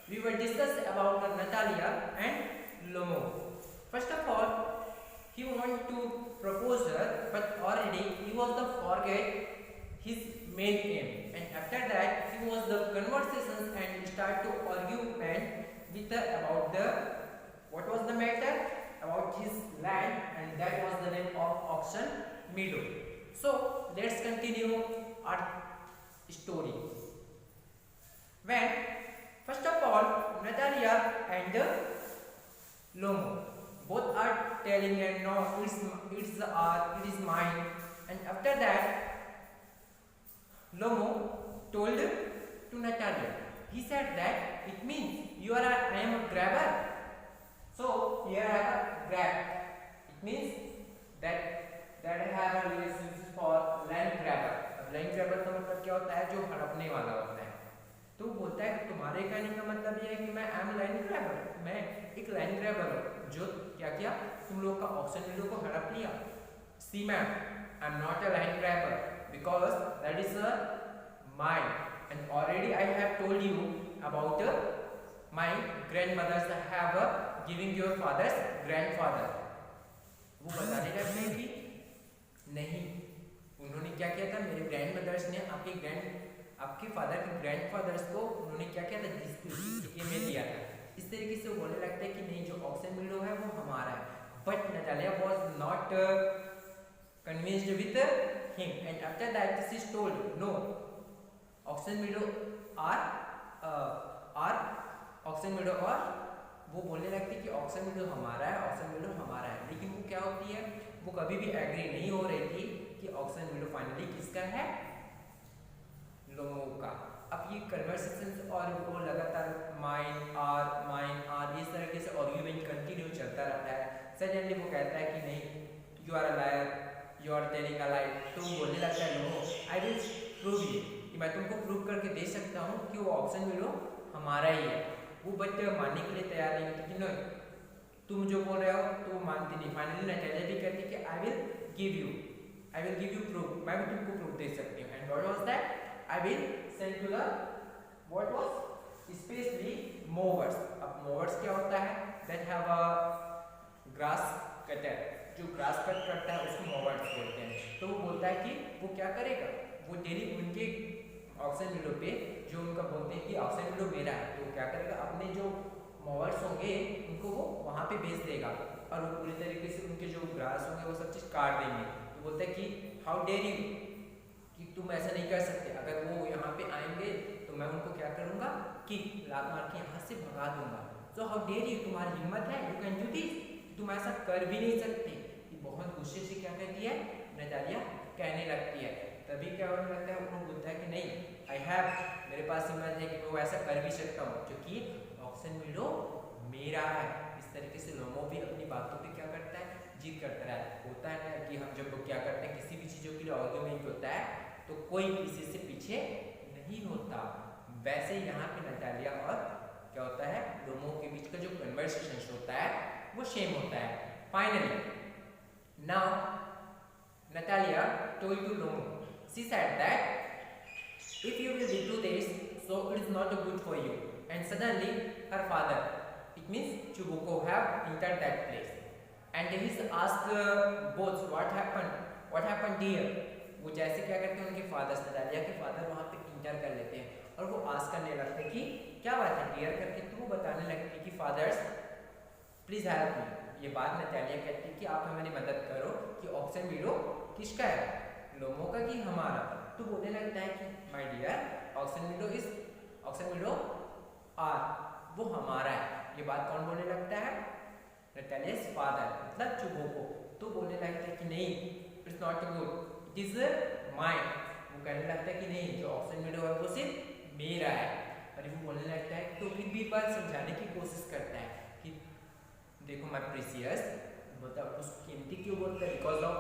we will discuss about Natalia and Lomo. First of all, he wanted to propose her, but already he was the forget his main aim, and after that he was the conversations and start to argument with her about the what was the matter about his land, and that was the name of auction meadow. So let's continue our story. When first of all Natalia and Lomo both are telling and no, it is mine, and after that Lomo told to Natalia. He said that it means I am a grabber. So here I have a grab. It means that I have a relationship for land grabber. अब land grabber का मतलब क्या होता है? जो हड़पने वाला होता है. तो बोलता है तुम्हारे कहने का मतलब ये है कि मैं am land grabber. मैं एक land grabber हूँ जो क्या किया तुम लोग का ऑक्शन वीडियो को हड़प लिया. See ma'am, I am not a land grabber because that is mine, and already I have told you about my grandmothers have giving your father's grandfather. वो बताने लगते हैं कि नहीं, उन्होंने क्या किया था, मेरे ग्रैंडमदर्स ने आपके फादर के ग्रैंडफादर्स को उन्होंने क्या किया था, डिस्प्यूट में दिया था. इस तरीके से वो बोलने लगते हैं कि नहीं, जो ऑक्शन मीडो है वो हमारा है. But Natalia was not convinced with him, and after that this is told no, auction meadow are auction meadow, और वो बोलने लगती है कि ऑक्शन मीडो हमारा है, ऑक्शन मीडो हमारा है. लेकिन वो क्या होती है, वो कभी भी एग्री नहीं हो रही थी कि ऑक्शन मीडो फाइनली किसका है, लोगों का. अब ये कन्वर्सेशन और वो लगातार माइन आर इस तरीके से आर्ग्यूमेंट कंटिन्यू चलता रहता है. सडनली वो कहता है कि नहीं, you are a liar, you are telling a lie. तो बोलने लगता है no, I will prove you, कि मैं तुमको प्रूव करके दे सकता हूँ कि वो ऑक्शन मीडो हमारा ही है. वो बट मानने के लिए तैयार नहीं होती कि नहीं, तुम जो बोल रहे हो तो वो मानती नहीं. फाइनली नतालिया भी कहती कि I will give you proof, मैं भी तुमको प्रूफ दे सकती हूँ. And what was that, I will send to the what was specially mowers. अब मोवर्स क्या होता है, that have a grass cutter, जो ग्रास कट करता है उसको मोवर्स बोलते हैं. तो वो बोलता है कि वो क्या करेगा, वो डेली उनके ऑक्शन मीडो पे जो उनका बोलते हैं कि ऑक्शन मीडो मेरा है, तो क्या करेगा, अपने जो मोवर्स होंगे उनको वो वहाँ पे भेज देगा, और वो पूरी तरीके से उनके जो ग्रास होंगे वो सब चीज़ काट देंगे. तो बोलता है कि हाउ डेयर यू, कि तुम ऐसा नहीं कर सकते. अगर वो यहाँ पे आएंगे तो मैं उनको क्या करूँगा कि लात मार के यहाँ से भगा दूंगा. सो हाउ डेयर यू, तुम्हारी हिम्मत है, यू कैन डू दिस, तुम ऐसा कर भी नहीं सकते. ये बहुत गुस्से से क्या कहती है, नतालिया कहने लगती है. तभी क्या होने लगता है, उनको बोलता है कि नहीं, आई हैव, मेरे पास हिम्मत है कि मैं वो ऐसा कर भी सकता हूँ क्योंकि ऑक्शन मीडो मेरा है. इस तरीके से लोमो भी अपनी बातों पे क्या करता है, जीत करता है. होता है ना कि हम जब क्या करते हैं, किसी भी चीज़ों के लिए आर्ग्यूमेंट होता है तो कोई किसी से पीछे नहीं होता. वैसे यहाँ पे नतालिया और क्या होता है, लोमो के बीच का जो कन्वर्सेशन होता है वो सेम होता है. Finally now Natalia told to Lomo, she said that if you will do this, so it is not good for you. And suddenly her father, it means Chubuko, have entered that place, and he asked both what happened dear. वो जैसे क्या करते हैं, उनके father Natalia के father वहाँ पे inter कर लेते हैं और वो आस्क करने लगते हैं कि क्या बात है डियर करके. तो वो बताने लगते हैं कि फादर्स प्लीज हेल्प मी. ये बात नतालिया कहती है कि आप हमारी मदद करो कि ऑक्शन मीडो किसका है, लोमो का कि हमारा. तो बोलने लगता है कि my dear, auction meadow are, वो हमारा है. ये बात कौन बोलने लगता है, नतालिया's फादर, मतलब चुबोको. तो बोलने लगता है कि नहीं, it's not good, it is mine. वो कहने लगता है कि नहीं, जो ऑक्शन मीडो है वो सिर्फ मेरा है. और वो बोलने लगता है तो फिर भी बात समझाने की कोशिश करता है कि देखो माय प्रीसियस, मतलब उस कीमती क्यों बोलता है, because of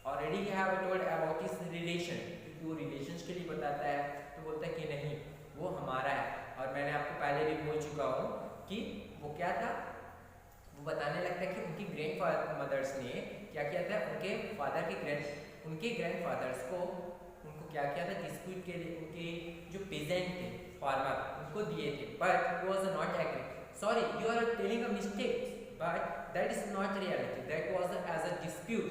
already he have told about his relation, क्योंकि वो रिलेशंस के लिए बताता है. तो बोलता है कि नहीं, वो हमारा है. और मैंने आपको पहले भी बोल चुका हूँ कि वो क्या था, वो बताने लगता है कि उनकी ग्रैंड मदर्स ने क्या किया था, उनके ग्रैंडफादर्स को उनको क्या किया था, डिस्प्यूट के लिए उनके जो पेजेंट थे फार्मर उनको दिए थे, but was not agree. Sorry, you are telling a mistake, but that is not reality, that was as a dispute.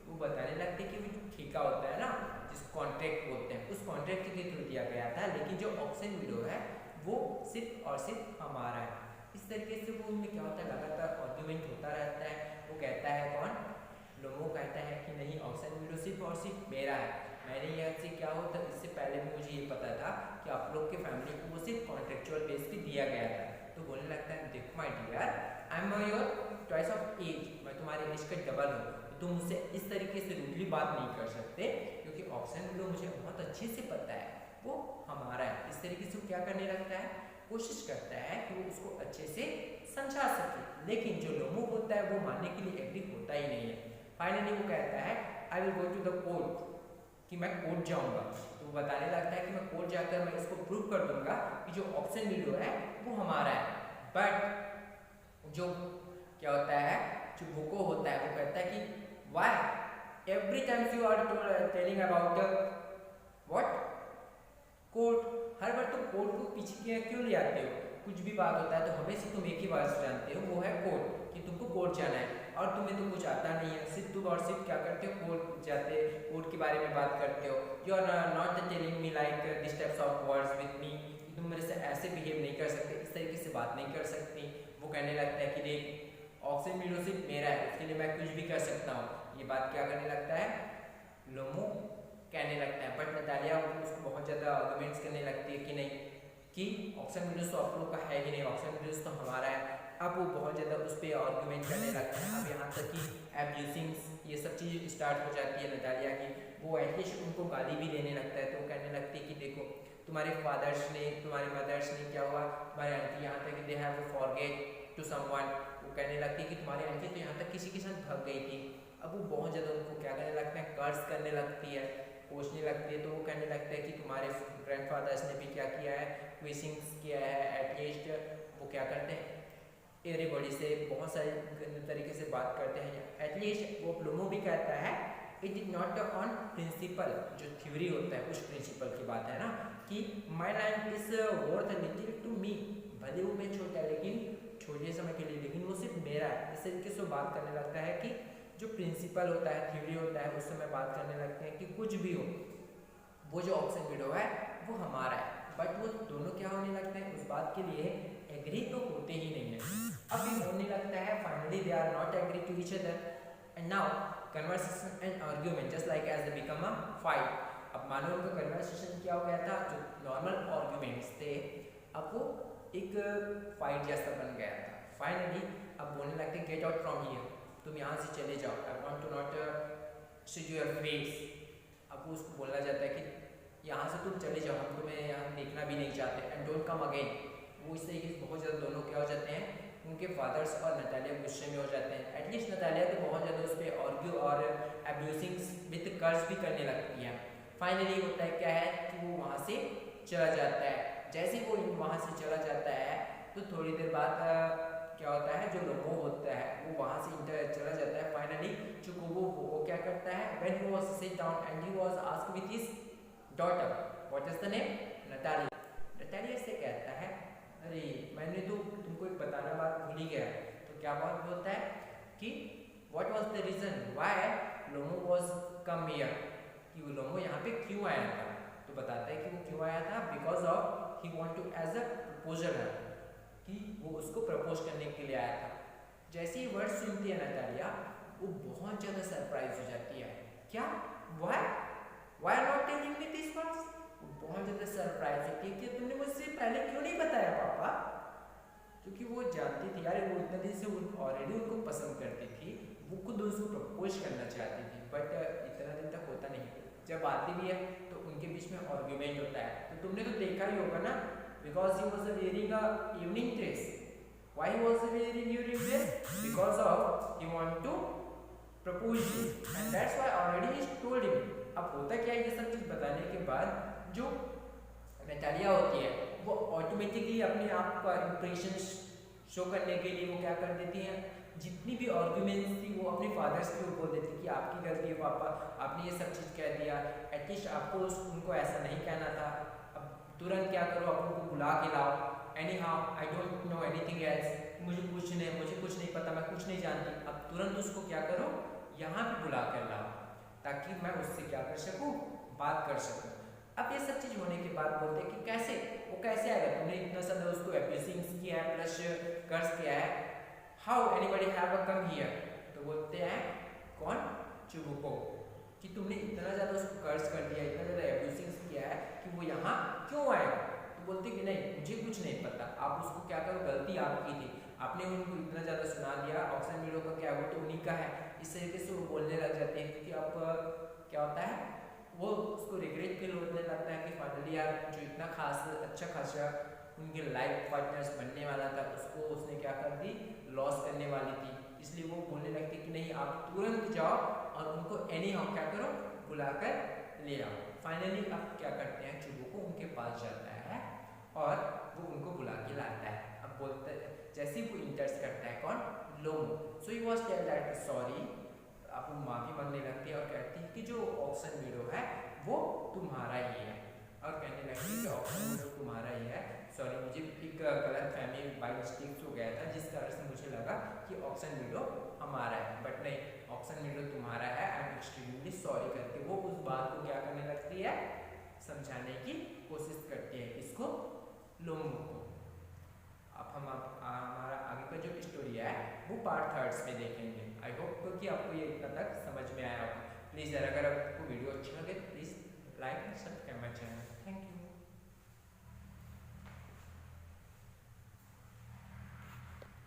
वो बताने लगते कि वो जो ठेका होता है ना, जिसको कॉन्ट्रैक्ट बोलते हैं, उस कॉन्ट्रैक्ट के थ्रू दिया गया था, लेकिन जो ऑक्शन विडो है वो सिर्फ और सिर्फ हमारा है। इस तरीके से वो उनमें क्या होता है, लगातार आर्ग्यूमेंट होता रहता है। वो कहता है कौन, लोमो कहता है कि नहीं, ऑक्शन विडो सिर्फ और सिर्फ मेरा है। मैंने यहाँ से क्या होता, इससे पहले मुझे ये पता था कि आप लोग के फैमिली को वो सिर्फ कॉन्ट्रेक्चुअल बेस पे दिया गया था। तो बोलने लगता है, देखो my dear, I am your twice of age, मैं तुम्हारे एज का डबल हूँ, तुम मुझसे इस तरीके से रूडली बात नहीं कर सकते, क्योंकि ऑक्शन विडो मुझे बहुत अच्छे से पता है वो हमारा है। इस तरीके से वो क्या करने लगता है, कोशिश करता है कि वो उसको अच्छे से समझा सके, लेकिन जो लोमो होता है वो मानने के लिए एग्री होता ही नहीं है। फाइनली वो कहता है, I will go to the court, कि मैं कोर्ट जाऊंगा। तो वो बताने लगता है कि मैं कोर्ट जाकर मैं इसको प्रूव कर दूंगा कि जो ऑक्शन विडो है वो हमारा है। बट जो क्या होता है, जो बुको होता है वो कहता है कि why every time you are telling about what court, हर बार तुम कोर्ट को पीछे क्यों ले आते हो, कुछ भी बात होता है तो हमेशा तुम एक ही बात जानते हो, वो है कोर्ट, कि तुमको कोर्ट जाना है, और तुम्हें तो कुछ आता नहीं है, सिर्फ तुम और सिर्फ क्या करते हो, कोर्ट जाते, कोर्ट के बारे में बात करते हो। You are not telling me like this types of words with me, तुम मेरे से ऐसे बिहेव नहीं कर सकते, इस तरीके से बात नहीं कर सकती। वो कहने लगता है कि देख, ऑक्शन विडो सिर्फ मेरा है, उसके लिए मैं कुछ भी कर सकता हूँ। ये बात क्या करने लगता है, लोमो कहने लगता है। बट नतालिया उसको बहुत ज़्यादा आर्गुमेंट्स करने लगती है कि नहीं, कि ऑक्शन विडोज तो आप लोग का है ही नहीं, ऑक्शन विडोज तो हमारा है। अब वो बहुत ज़्यादा उस पर आर्गुमेंट करने लगता है। अब यहाँ तक कि एब्यूजिंग ये सब चीज़ स्टार्ट हो जाती है नतालिया की। वो एटलीस्ट उनको गाली भी देने लगता है। तो वो कहने लगती है कि देखो, तुम्हारे फादर्स ने, तुम्हारी मदर्स ने क्या हुआ, तुम्हारे आंटी यहाँ तक कि they have forget to someone. वो कहने लगती है कि तुम्हारी आंटी तो यहाँ तक किसी के साथ भाग गई थी। अब वो बहुत ज़्यादा उनको क्या करने लगता है, कर्ज करने लगती है, पूछने लगती है। तो वो कहने लगता है कि तुम्हारे ग्रैंडफादर्स ने भी क्या किया है, विशिंग्स किया है। एटलीस्ट वो क्या करते हैं, एवरीबॉडी से बहुत सारे तरीके से बात करते हैं। एटलीस्ट वो लोमो भी कहता है, it is not on principle, जो थ्योरी होता है उस प्रिंसिपल की बात है ना, कि my land is worth little to me, भले वो मैं छोटा है लेकिन छोटे समय के लिए, लेकिन वो सिर्फ मेरा है। इस तरीके से बात करने लगता है कि जो प्रिंसिपल होता है, थ्योरी होता है, उस समय बात करने लगते हैं कि कुछ भी हो, वो जो ऑक्शन विडो है वो हमारा है। बट वो दोनों क्या होने लगते हैं, उस बात के लिए एग्री तो होते ही नहीं है। अब ये होने लगता है, finally they are not agree to each other, and now conversation and argument just like as they become a fight. अब मानो उनका कन्वर्सेशन क्या हो गया था, जो नॉर्मल आर्ग्यूमेंट्स थे अब वो एक फाइट जैसा बन गया था। फाइनली अब बोलने लगते, गेट आउट फ्रॉम हियर, तुम यहाँ से चले जाओ, I want to not see your face. अब वो उसको बोला जाता है कि यहाँ से तुम चले जाओ, हम तुम्हें यहाँ देखना भी नहीं चाहते, एंड डोंट कम अगेन। वो इस तरीके से बहुत ज़्यादा दोनों क्या हो जाते हैं, उनके फादर्स और नतालिया गुस्से में हो जाते हैं। एटलीस्ट नतालिया तो बहुत ज़्यादा उस पर आर्ग्यू और अब्यूजिंग विद कर्ज भी करने लगती है। फाइनली होता है क्या है कि वो वहाँ से चला जाता है। जैसे वो वहाँ से चला जाता है तो थोड़ी देर बाद क्या होता है, जो लोमो होता है वो वहाँ से चला जाता है। फाइनली चुकोबो वो क्या करता है, when he was sit down and he was asked with his daughter what is the name, Natalia. Natalia से कहता है, अरे मैंने तो तुमको एक बताना बात भूल ही गया। तो क्या बात होता है कि what was the reason why Lomo was come here, कि वो लोमो यहाँ पे क्यों आया था। तो बताता है कि वो क्यों आया था, because of he want to as a proposal, कि वो उसको प्रपोज करने के लिए आया था। जैसे ही वर्ड सुनती है नतालिया, वो बहुत ज़्यादा सरप्राइज हो जाती है। क्या, why not telling me this words, वो बहुत ज़्यादा सरप्राइज होती है कि तुमने मुझसे पहले क्यों नहीं बताया पापा। क्योंकि वो जानती थी यार, वो इतने दिन से ऑलरेडी उनको पसंद करती थी, वो खुद उसको प्रपोज करना चाहती थी, बट इतना दिन तक होता नहीं। जब आती भी है तो उनके बीच में आर्ग्यूमेंट होता है। तो तुमने तो देखा ही होगा ना, because he was wearing a evening dress. Why he was wearing evening dress? Because of he want to propose you, and that's why already he told him. अब होता क्या है, ये सब चीज़ बताने के बाद जो नतालिया होती है वो ऑटोमेटिकली अपने आप का इम्प्रेशन शो करने के लिए वो क्या कर देती हैं, जितनी भी आर्ग्यूमेंट्स थी वो अपने फादर्स के ऊपर बोल देती कि आपकी गलती है पापा, आपने ये सब चीज़ कह दिया, एटलीस्ट आपको उनको ऐसा नहीं कहना था। अब तुरंत क्या करो, अपन को बुला के लाओ। Any how I don't know anything else, मुझे कुछ नहीं पता, मैं कुछ नहीं जानती। अब तुरंत उसको क्या करो, यहाँ पे बुला कर लाओ, ताकि मैं उससे क्या कर सकूँ, बात कर सकूँ। अब ये सब चीज़ होने के बाद बोलते हैं कि कैसे, वो कैसे आएगा, तुमने इतना ज़्यादा उसको एब्यूजिंग किया है प्लस कर्ज किया है, how anybody have a come here. तो बोलते हैं कौन, चुबुको, कि तुमने इतना ज़्यादा उसको कर्ज कर दिया, इतना ज़्यादा एब्यूजिंग किया है कि वो यहाँ क्यों आएगा। तो बोलते कि नहीं, मुझे कुछ नहीं पता, आप उसको क्या करो, गलती आपकी थी, आपने उनको इतना ज़्यादा सुना दिया, ऑक्सन मीडो का क्या, वो तो उन्हीं का है। इस तरीके से वो बोलने लग जाते हैं, क्योंकि अब क्या होता है, वो उसको रिग्रेट फील होने लगता है कि फाइनली यार जो इतना खास अच्छा खासा उनके लाइफ पार्टनर्स बनने वाला था, उसको उसने क्या कर दी, लॉस करने वाली थी। इसलिए वो बोलने लगते कि नहीं, आप तुरंत जाओ और उनको एनी हाउ क्या करो, बुलाकर ले आओ। फाइनली अब क्या करते हैं, चुबुको उनके पास जाता है और वो उनको बुला के लाता है। अब बोलते जैसे ही वो इंटर्स करता है कौन, Lomo, so he was tell that sorry, आप वो माफ़ी मांगने लगती है और कहती है कि जो ऑक्सन मीडो है वो तुम्हारा ही है, और कहने लगती है कि ऑक्सन मीडो तुम्हारा ही है। सॉरी, मुझे एक गलत फहमी बाई मिस्टेक हो गया था, जिस कारण से मुझे लगा कि ऑक्सन मीडो हमारा है, बट नहीं, ऑक्सन मीडो तुम्हारा है, आई एम एक्सट्रीमली सॉरी करके वो उस बात को क्या करने लगती है, समझाने की कोशिश करती है, इसको, लोमो को। अब हमारा आगे का जो स्टोरी है वो पार्ट 3 में देखेंगे। आई होप कि आपको ये इतना तक समझ में आया होगा। प्लीज़ अगर आपको वीडियो अच्छा लगे please like and subscribe my channel.